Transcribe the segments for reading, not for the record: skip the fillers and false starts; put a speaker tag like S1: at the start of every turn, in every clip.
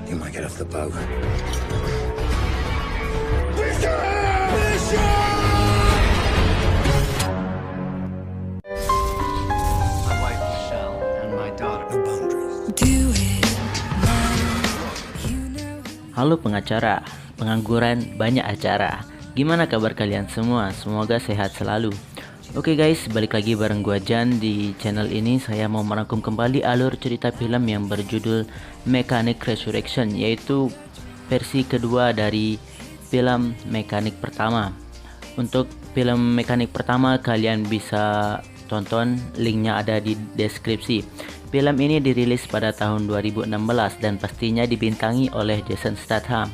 S1: You might get off the boat.
S2: My wife Michelle and my daughter.
S1: No boundaries.
S3: Halo pengacara, pengangguran banyak acara. Gimana kabar kalian semua? Semoga sehat selalu. Oke guys, balik lagi bareng gua Jan. Di channel ini saya mau merangkum kembali alur cerita film yang berjudul Mechanic Resurrection, yaitu versi kedua dari film Mechanic pertama. Untuk film Mechanic pertama kalian bisa tonton, linknya ada di deskripsi. Film ini dirilis pada tahun 2016 dan pastinya dibintangi oleh Jason Statham.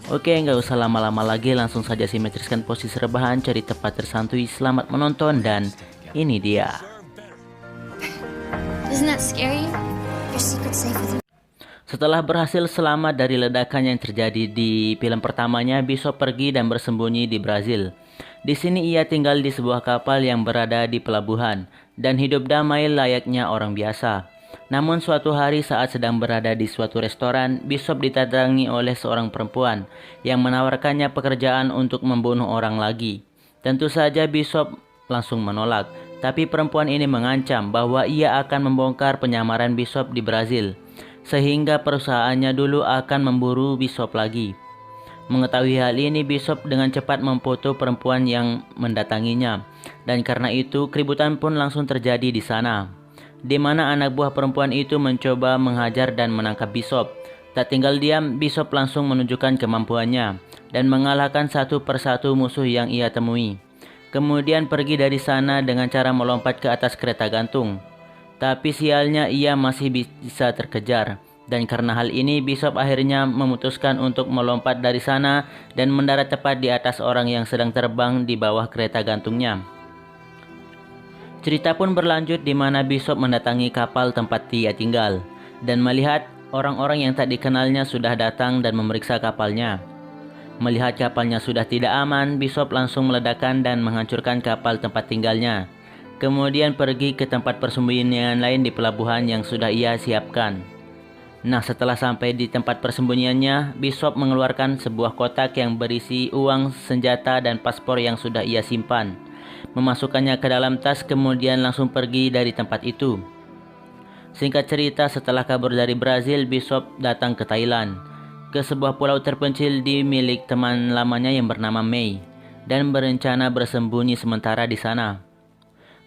S3: Oke, nggak usah lama-lama lagi, langsung saja simetriskan posisi rebahan, cari tempat tersantui, selamat menonton, dan ini dia.
S4: Isn't that scary? Your secret's safe with me.
S3: Setelah berhasil selamat dari ledakan yang terjadi di film pertamanya, Bishop pergi dan bersembunyi di Brazil. Di sini ia tinggal di sebuah kapal yang berada di pelabuhan dan hidup damai layaknya orang biasa. Namun suatu hari saat sedang berada di suatu restoran, Bishop didatangi oleh seorang perempuan yang menawarkannya pekerjaan untuk membunuh orang lagi. Tentu saja Bishop langsung menolak, tapi perempuan ini mengancam bahwa ia akan membongkar penyamaran Bishop di Brazil, sehingga perusahaannya dulu akan memburu Bishop lagi. Mengetahui hal ini, Bishop dengan cepat memfoto perempuan yang mendatanginya, dan karena itu keributan pun langsung terjadi di sana, di mana anak buah perempuan itu mencoba menghajar dan menangkap Bishop. Tak tinggal diam, Bishop langsung menunjukkan kemampuannya dan mengalahkan satu persatu musuh yang ia temui. Kemudian pergi dari sana dengan cara melompat ke atas kereta gantung. Tapi sialnya ia masih bisa terkejar. Dan karena hal ini, Bishop akhirnya memutuskan untuk melompat dari sana dan mendarat tepat di atas orang yang sedang terbang di bawah kereta gantungnya. Cerita pun berlanjut di mana Bishop mendatangi kapal tempat dia tinggal dan melihat orang-orang yang tak dikenalnya sudah datang dan memeriksa kapalnya. Melihat kapalnya sudah tidak aman, Bishop langsung meledakkan dan menghancurkan kapal tempat tinggalnya. Kemudian pergi ke tempat persembunyian lain di pelabuhan yang sudah ia siapkan. Nah, setelah sampai di tempat persembunyiannya, Bishop mengeluarkan sebuah kotak yang berisi uang, senjata, dan paspor yang sudah ia simpan. Memasukkannya ke dalam tas, kemudian langsung pergi dari tempat itu. Singkat cerita, setelah kabur dari Brazil, Bishop datang ke Thailand, ke sebuah pulau terpencil di milik teman lamanya yang bernama May, dan berencana bersembunyi sementara di sana.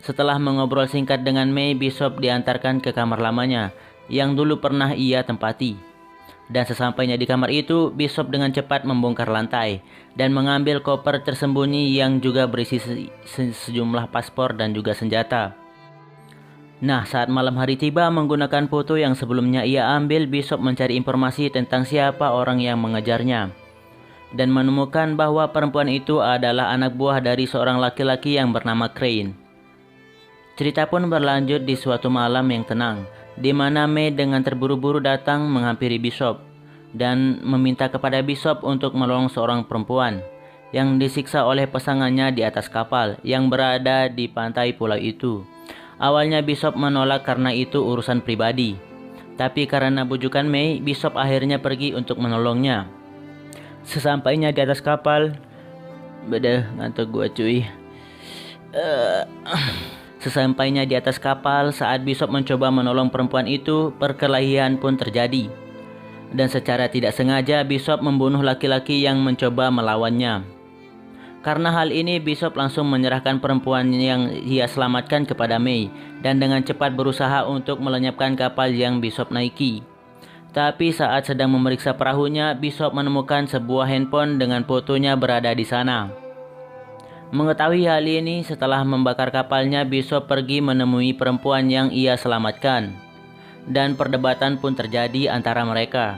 S3: Setelah mengobrol singkat dengan May, Bishop diantarkan ke kamar lamanya yang dulu pernah ia tempati. Dan sesampainya di kamar itu, Bishop dengan cepat membongkar lantai dan mengambil koper tersembunyi yang juga berisi sejumlah paspor dan juga senjata. Nah, saat malam hari tiba, menggunakan foto yang sebelumnya ia ambil, Bishop mencari informasi tentang siapa orang yang mengejarnya dan menemukan bahwa perempuan itu adalah anak buah dari seorang laki-laki yang bernama Crane. Cerita pun berlanjut di suatu malam yang tenang, di mana May dengan terburu-buru datang menghampiri Bishop dan meminta kepada Bishop untuk menolong seorang perempuan yang disiksa oleh pasangannya di atas kapal yang berada di pantai pulau itu. Awalnya Bishop menolak karena itu urusan pribadi, tapi karena bujukan May, Bishop akhirnya pergi untuk menolongnya. Sesampainya di atas kapal, ngantuk gua cuy. Sesampainya di atas kapal, saat Bishop mencoba menolong perempuan itu, perkelahian pun terjadi. Dan secara tidak sengaja, Bishop membunuh laki-laki yang mencoba melawannya. Karena hal ini, Bishop langsung menyerahkan perempuan yang ia selamatkan kepada May, dan dengan cepat berusaha untuk melenyapkan kapal yang Bishop naiki. Tapi saat sedang memeriksa perahunya, Bishop menemukan sebuah handphone dengan fotonya berada di sana. Mengetahui hal ini, setelah membakar kapalnya, Bishop pergi menemui perempuan yang ia selamatkan. Dan perdebatan pun terjadi antara mereka.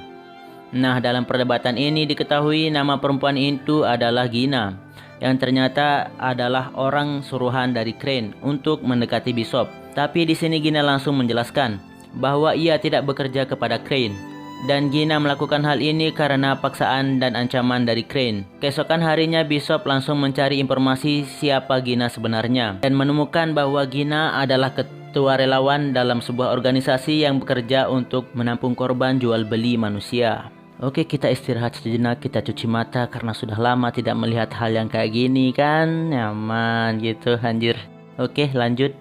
S3: Nah, dalam perdebatan ini diketahui nama perempuan itu adalah Gina, yang ternyata adalah orang suruhan dari Crane untuk mendekati Bishop. Tapi di sini Gina langsung menjelaskan bahwa ia tidak bekerja kepada Crane. Dan Gina melakukan hal ini karena paksaan dan ancaman dari Crane. Keesokan harinya Bishop langsung mencari informasi siapa Gina sebenarnya dan menemukan bahwa Gina adalah ketua relawan dalam sebuah organisasi yang bekerja untuk menampung korban jual beli manusia. Oke, kita istirahat sejenak, kita cuci mata karena sudah lama tidak melihat hal yang kayak gini kan. Nyaman gitu anjir. Oke, lanjut.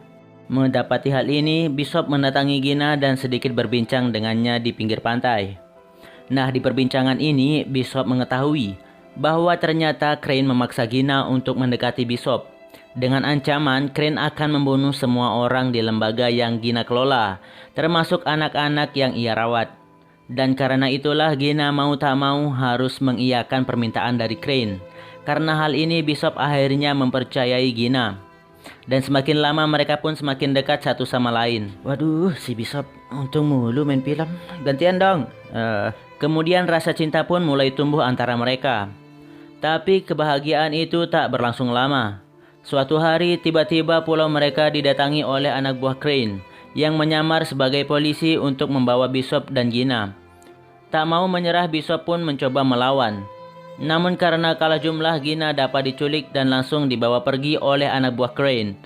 S3: Mendapati hal ini, Bishop mendatangi Gina dan sedikit berbincang dengannya di pinggir pantai. Nah, di perbincangan ini, Bishop mengetahui bahwa ternyata Crane memaksa Gina untuk mendekati Bishop. Dengan ancaman, Crane akan membunuh semua orang di lembaga yang Gina kelola, termasuk anak-anak yang ia rawat. Dan karena itulah Gina mau tak mau harus mengiyakan permintaan dari Crane. Karena hal ini Bishop akhirnya mempercayai Gina. Dan semakin lama mereka pun semakin dekat satu sama lain. Waduh, si Bishop untung mulu main film. Gantian dong. Kemudian rasa cinta pun mulai tumbuh antara mereka. Tapi kebahagiaan itu tak berlangsung lama. Suatu hari tiba-tiba pulau mereka didatangi oleh anak buah Crane yang menyamar sebagai polisi untuk membawa Bishop dan Gina. Tak mau menyerah, Bishop pun mencoba melawan. Namun karena kalah jumlah, Gina dapat diculik dan langsung dibawa pergi oleh anak buah Crane.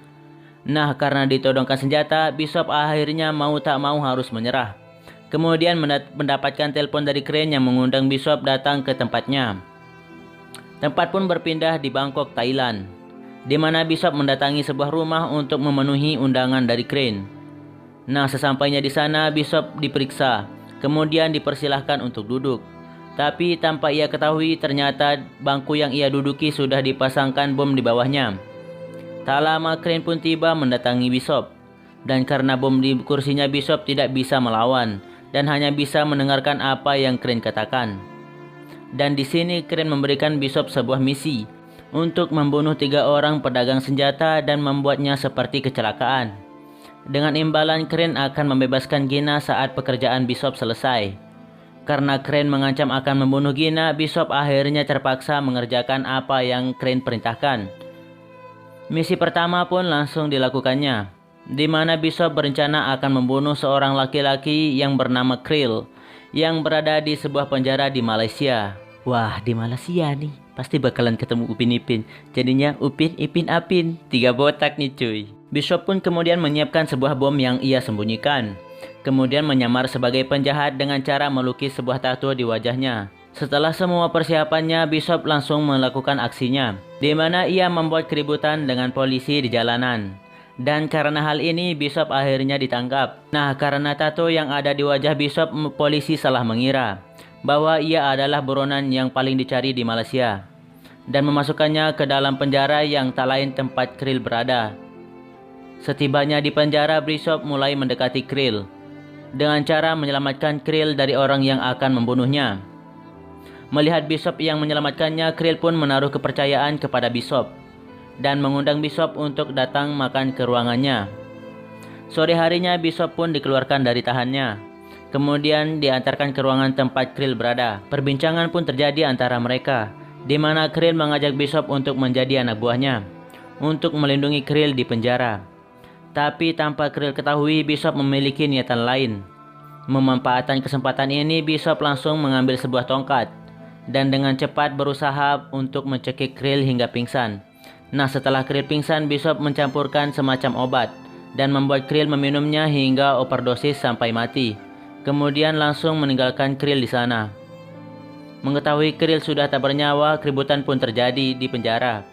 S3: Nah, karena ditodongkan senjata, Bishop akhirnya mau tak mau harus menyerah. Kemudian mendapatkan telepon dari Crane yang mengundang Bishop datang ke tempatnya. Tempat pun berpindah di Bangkok, Thailand, di mana Bishop mendatangi sebuah rumah untuk memenuhi undangan dari Crane. Nah, sesampainya di sana, Bishop diperiksa, kemudian dipersilahkan untuk duduk. Tapi tanpa ia ketahui, ternyata bangku yang ia duduki sudah dipasangkan bom di bawahnya. Tak lama Crane pun tiba mendatangi Bishop. Dan karena bom di kursinya, Bishop tidak bisa melawan dan hanya bisa mendengarkan apa yang Crane katakan. Dan di sini Crane memberikan Bishop sebuah misi untuk membunuh 3 orang pedagang senjata dan membuatnya seperti kecelakaan. Dengan imbalan, Crane akan membebaskan Gina saat pekerjaan Bishop selesai. Karena Crane mengancam akan membunuh Gina, Bishop akhirnya terpaksa mengerjakan apa yang Crane perintahkan. Misi pertama pun langsung dilakukannya, di mana Bishop berencana akan membunuh seorang laki-laki yang bernama Krill yang berada di sebuah penjara di Malaysia. Wah, di Malaysia nih pasti bakalan ketemu Upin Ipin. Jadinya Upin Ipin Apin, 3 botak nih cuy. Bishop pun kemudian menyiapkan sebuah bom yang ia sembunyikan. Kemudian menyamar sebagai penjahat dengan cara melukis sebuah tato di wajahnya. Setelah semua persiapannya, Bishop langsung melakukan aksinya, di mana ia membuat keributan dengan polisi di jalanan. Dan karena hal ini, Bishop akhirnya ditangkap. Nah, karena tato yang ada di wajah Bishop, polisi salah mengira bahwa ia adalah buronan yang paling dicari di Malaysia, dan memasukkannya ke dalam penjara yang tak lain tempat Krill berada. Setibanya di penjara, Bishop mulai mendekati Krill dengan cara menyelamatkan Krill dari orang yang akan membunuhnya. Melihat Bishop yang menyelamatkannya, Krill pun menaruh kepercayaan kepada Bishop dan mengundang Bishop untuk datang makan ke ruangannya. Sore harinya, Bishop pun dikeluarkan dari tahannya, kemudian diantarkan ke ruangan tempat Krill berada. Perbincangan pun terjadi antara mereka, di mana Krill mengajak Bishop untuk menjadi anak buahnya, untuk melindungi Krill di penjara. Tapi tanpa Krill ketahui, Bishop memiliki niatan lain. Memanfaatkan kesempatan ini, Bishop langsung mengambil sebuah tongkat dan dengan cepat berusaha untuk mencekik Krill hingga pingsan. Nah, setelah Krill pingsan, Bishop mencampurkan semacam obat dan membuat Krill meminumnya hingga overdosis sampai mati. Kemudian langsung meninggalkan Krill di sana. Mengetahui Krill sudah tak bernyawa, keributan pun terjadi di penjara.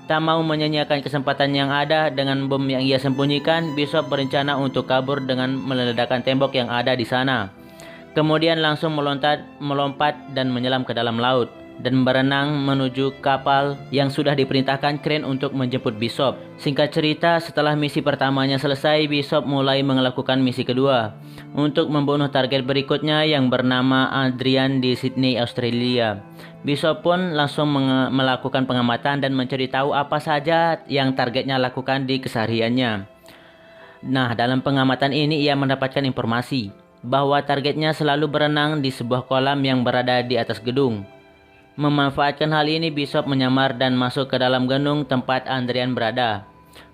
S3: Tak mau menyanyiakan kesempatan yang ada dengan bom yang ia sembunyikan, Bishop berencana untuk kabur dengan meledakkan tembok yang ada di sana. Kemudian langsung melompat dan menyelam ke dalam laut dan berenang menuju kapal yang sudah diperintahkan Crane untuk menjemput Bishop. Singkat cerita, setelah misi pertamanya selesai, Bishop mulai melakukan misi kedua untuk membunuh target berikutnya yang bernama Adrian di Sydney, Australia. Bishop pun langsung melakukan pengamatan dan mencari tahu apa saja yang targetnya lakukan di kesehariannya. Nah, dalam pengamatan ini ia mendapatkan informasi bahwa targetnya selalu berenang di sebuah kolam yang berada di atas gedung. Memanfaatkan hal ini, Bishop menyamar dan masuk ke dalam gedung tempat Adrian berada.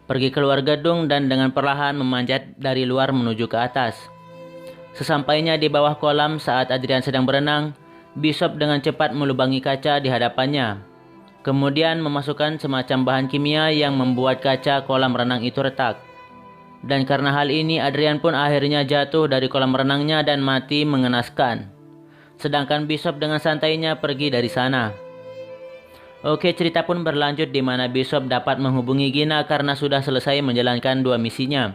S3: Pergi keluar gedung dan dengan perlahan memanjat dari luar menuju ke atas. Sesampainya di bawah kolam saat Adrian sedang berenang, Bishop dengan cepat melubangi kaca di hadapannya. Kemudian memasukkan semacam bahan kimia yang membuat kaca kolam renang itu retak. Dan karena hal ini Adrian pun akhirnya jatuh dari kolam renangnya dan mati mengenaskan. Sedangkan Bishop dengan santainya pergi dari sana. Oke, cerita pun berlanjut di mana Bishop dapat menghubungi Gina karena sudah selesai menjalankan 2 misinya.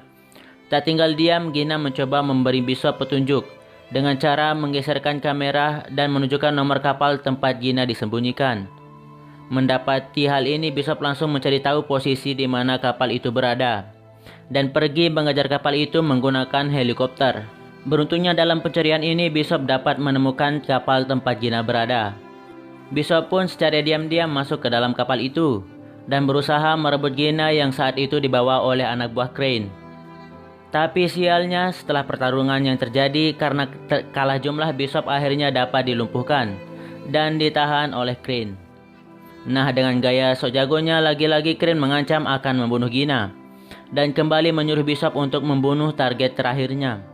S3: Tak tinggal diam, Gina mencoba memberi Bishop petunjuk dengan cara menggeserkan kamera dan menunjukkan nomor kapal tempat Gina disembunyikan. Mendapati hal ini, Bishop langsung mencari tahu posisi di mana kapal itu berada dan pergi mengejar kapal itu menggunakan helikopter. Beruntungnya dalam pencarian ini, Bishop dapat menemukan kapal tempat Gina berada. Bishop pun secara diam-diam masuk ke dalam kapal itu dan berusaha merebut Gina yang saat itu dibawa oleh anak buah Crane. Tapi sialnya, setelah pertarungan yang terjadi karena kalah jumlah, Bishop akhirnya dapat dilumpuhkan dan ditahan oleh Crane. Nah, dengan gaya sok jagonya, lagi-lagi Crane mengancam akan membunuh Gina dan kembali menyuruh Bishop untuk membunuh target terakhirnya.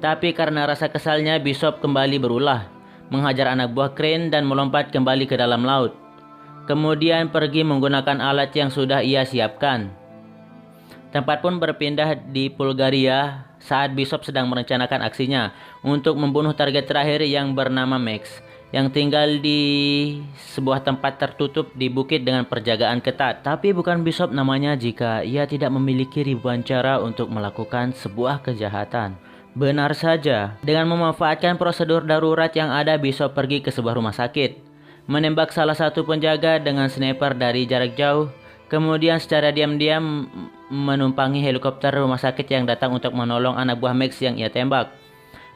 S3: Tapi karena rasa kesalnya, Bishop kembali berulah, menghajar anak buah Crane dan melompat kembali ke dalam laut. Kemudian pergi menggunakan alat yang sudah ia siapkan. Tempat pun berpindah di Bulgaria saat Bishop sedang merencanakan aksinya untuk membunuh target terakhir yang bernama Max, yang tinggal di sebuah tempat tertutup di bukit dengan perjagaan ketat. Tapi bukan Bishop namanya jika ia tidak memiliki ribuan cara untuk melakukan sebuah kejahatan. Benar saja, dengan memanfaatkan prosedur darurat yang ada, Bishop pergi ke sebuah rumah sakit, menembak salah satu penjaga dengan sniper dari jarak jauh, kemudian secara diam-diam menumpangi helikopter rumah sakit yang datang untuk menolong anak buah Max yang ia tembak.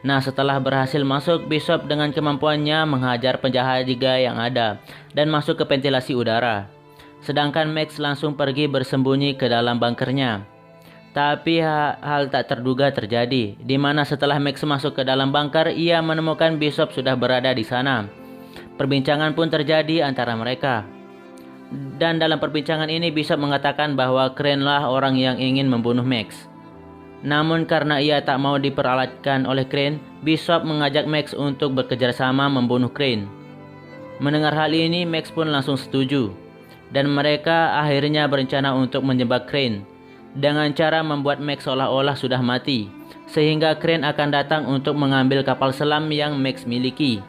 S3: Nah, setelah berhasil masuk, Bishop dengan kemampuannya menghajar penjahat juga yang ada dan masuk ke ventilasi udara. Sedangkan Max langsung pergi bersembunyi ke dalam bunkernya. Tapi hal tak terduga terjadi, di mana setelah Max masuk ke dalam bunker, ia menemukan Bishop sudah berada di sana. Perbincangan pun terjadi antara mereka. Dan dalam perbincangan ini, Bishop mengatakan bahwa Crane lah orang yang ingin membunuh Max. Namun karena ia tak mau diperalatkan oleh Crane, Bishop mengajak Max untuk bekerjasama membunuh Crane. Mendengar hal ini, Max pun langsung setuju. Dan mereka akhirnya berencana untuk menjebak Crane dengan cara membuat Max seolah-olah sudah mati, sehingga Crane akan datang untuk mengambil kapal selam yang Max miliki.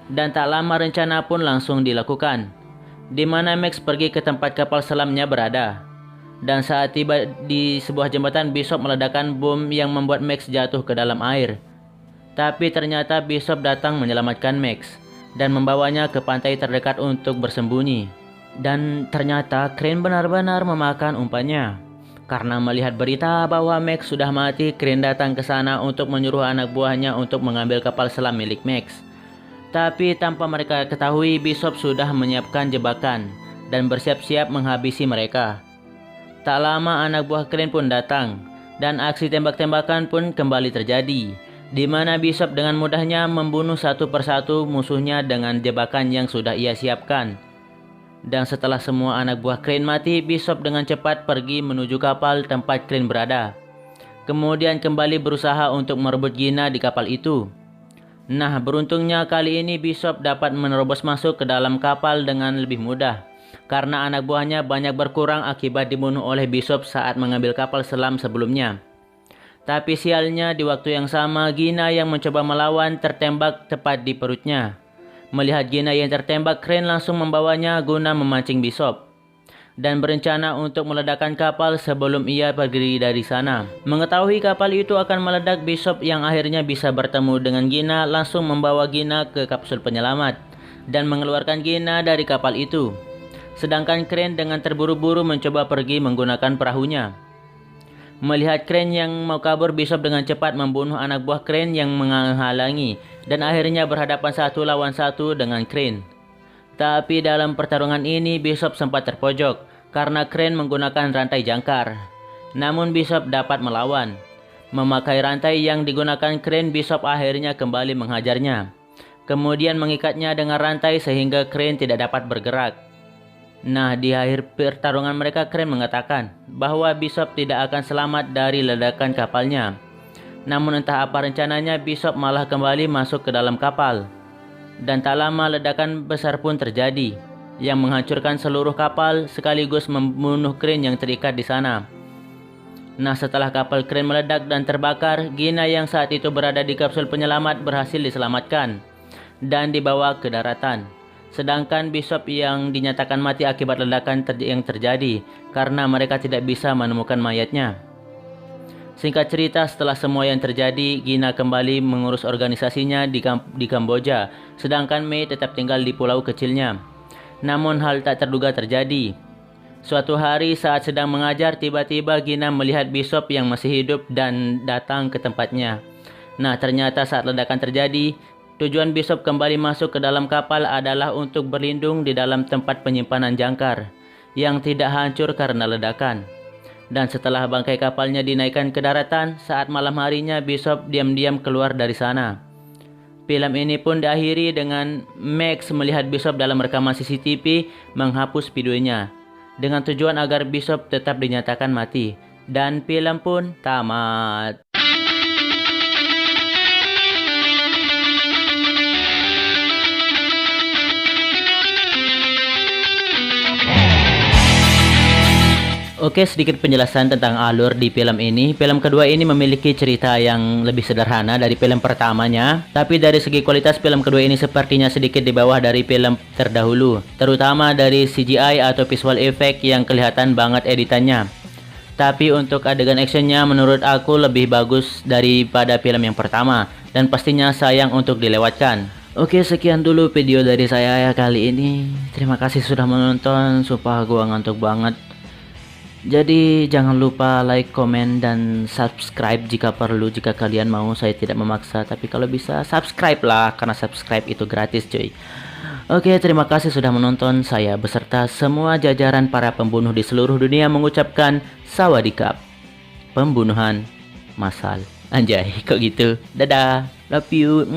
S3: Dan tak lama rencana pun langsung dilakukan, di mana Max pergi ke tempat kapal selamnya berada. Dan saat tiba di sebuah jembatan, Bishop meledakkan bom yang membuat Max jatuh ke dalam air. Tapi ternyata Bishop datang menyelamatkan Max dan membawanya ke pantai terdekat untuk bersembunyi. Dan ternyata Crane benar-benar memakan umpannya. Karena melihat berita bahwa Max sudah mati, Crane datang ke sana untuk menyuruh anak buahnya untuk mengambil kapal selam milik Max. Tapi tanpa mereka ketahui, Bishop sudah menyiapkan jebakan dan bersiap-siap menghabisi mereka. Tak lama anak buah Crane pun datang dan aksi tembak-tembakan pun kembali terjadi, di mana Bishop dengan mudahnya membunuh satu persatu musuhnya dengan jebakan yang sudah ia siapkan. Dan setelah semua anak buah Crane mati, Bishop dengan cepat pergi menuju kapal tempat Crane berada. Kemudian kembali berusaha untuk merebut Gina di kapal itu. Nah, beruntungnya kali ini Bishop dapat menerobos masuk ke dalam kapal dengan lebih mudah, karena anak buahnya banyak berkurang akibat dibunuh oleh Bishop saat mengambil kapal selam sebelumnya. Tapi sialnya, di waktu yang sama Gina yang mencoba melawan tertembak tepat di perutnya. Melihat Gina yang tertembak, Crane langsung membawanya guna memancing Bishop dan berencana untuk meledakkan kapal sebelum ia pergi dari sana. Mengetahui kapal itu akan meledak, Bishop yang akhirnya bisa bertemu dengan Gina langsung membawa Gina ke kapsul penyelamat dan mengeluarkan Gina dari kapal itu. Sedangkan Crane dengan terburu-buru mencoba pergi menggunakan perahunya. Melihat Crane yang mau kabur, Bishop dengan cepat membunuh anak buah Crane yang menghalangi dan akhirnya berhadapan satu lawan satu dengan Crane. Tapi dalam pertarungan ini Bishop sempat terpojok karena Crane menggunakan rantai jangkar. Namun Bishop dapat melawan. Memakai rantai yang digunakan Crane, Bishop akhirnya kembali menghajarnya. Kemudian mengikatnya dengan rantai sehingga Crane tidak dapat bergerak. Nah, di akhir pertarungan mereka, Crane mengatakan bahwa Bishop tidak akan selamat dari ledakan kapalnya. Namun entah apa rencananya, Bishop malah kembali masuk ke dalam kapal. Dan tak lama ledakan besar pun terjadi, yang menghancurkan seluruh kapal sekaligus membunuh Crane yang terikat di sana. Nah, setelah kapal kren meledak dan terbakar, Gina yang saat itu berada di kapsul penyelamat berhasil diselamatkan dan dibawa ke daratan. Sedangkan Bishop yang dinyatakan mati akibat ledakan yang terjadi karena mereka tidak bisa menemukan mayatnya. Singkat cerita, setelah semua yang terjadi, Gina kembali mengurus organisasinya di Kamboja, sedangkan Mei tetap tinggal di pulau kecilnya. Namun hal tak terduga terjadi. Suatu hari saat sedang mengajar, tiba-tiba Gina melihat Bishop yang masih hidup dan datang ke tempatnya. Nah, ternyata saat ledakan terjadi, tujuan Bishop kembali masuk ke dalam kapal adalah untuk berlindung di dalam tempat penyimpanan jangkar yang tidak hancur karena ledakan. Dan setelah bangkai kapalnya dinaikkan ke daratan, saat malam harinya Bishop diam-diam keluar dari sana. Film ini pun diakhiri dengan Max melihat Bishop dalam rekaman CCTV menghapus videonya dengan tujuan agar Bishop tetap dinyatakan mati. Dan film pun tamat. Oke, sedikit penjelasan tentang alur di film ini. Film kedua ini memiliki cerita yang lebih sederhana dari film pertamanya. Tapi dari segi kualitas, film kedua ini sepertinya sedikit di bawah dari film terdahulu. Terutama dari CGI atau visual effect yang kelihatan banget editannya. Tapi untuk adegan actionnya menurut aku lebih bagus daripada film yang pertama. Dan pastinya sayang untuk dilewatkan. Oke, sekian dulu video dari saya ya kali ini. Terima kasih sudah menonton. Sumpah gua ngantuk banget. Jadi jangan lupa like, komen, dan subscribe jika perlu. Jika kalian mau, saya tidak memaksa. Tapi kalau bisa subscribe lah, karena subscribe itu gratis cuy. Oke, terima kasih sudah menonton. Saya beserta semua jajaran para pembunuh di seluruh dunia mengucapkan sawadikap. Pembunuhan massal. Anjay, kok gitu. Dadah, love you.